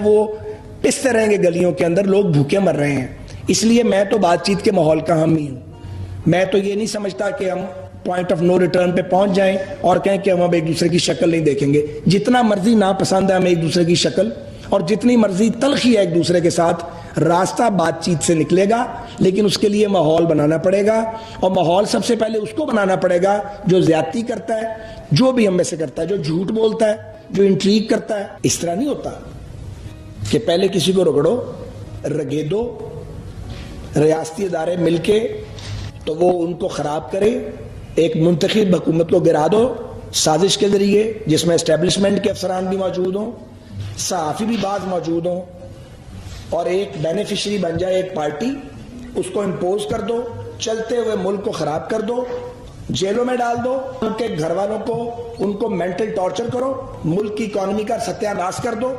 وہ پستے رہیں گے گلیوں کے اندر، لوگ بھوکے مر رہے ہیں. اس لیے میں تو بات چیت کے ماحول کا حامی ہوں. میں تو یہ نہیں سمجھتا کہ ہم پوائنٹ آف نو ریٹرن پہ پہنچ جائیں اور کہیں کہ ہم اب ایک دوسرے کی شکل نہیں دیکھیں گے. جتنا مرضی ناپسند ہے ہمیں ایک دوسرے کی شکل، اور جتنی مرضی تلخی ہے ایک دوسرے کے ساتھ، راستہ بات چیت سے نکلے گا. لیکن اس کے لیے ماحول بنانا پڑے گا، اور ماحول سب سے پہلے اس کو بنانا پڑے گا جو زیادتی کرتا ہے، جو بھی ہم میں سے کرتا ہے، جو جھوٹ بولتا ہے، جو انٹریگ کرتا ہے. اس طرح نہیں ہوتا کہ پہلے کسی کو رگڑو، رگیدو، ریاستی ادارے مل کے تو وہ ان کو خراب کرے، ایک منتخب حکومت کو گرا دو سازش کے ذریعے جس میں اسٹیبلشمنٹ کے افسران بھی موجود ہوں، صحافی بھی بعض موجود ہوں، اور ایک بینیفیشری بن جائے ایک پارٹی، اس کو امپوز کر دو، چلتے ہوئے ملک کو خراب کر دو، جیلوں میں ڈال دو، ان کے گھر والوں کو ان کو مینٹل ٹارچر کرو، ملک کی اکانومی کا ستیہ ناش کر دو.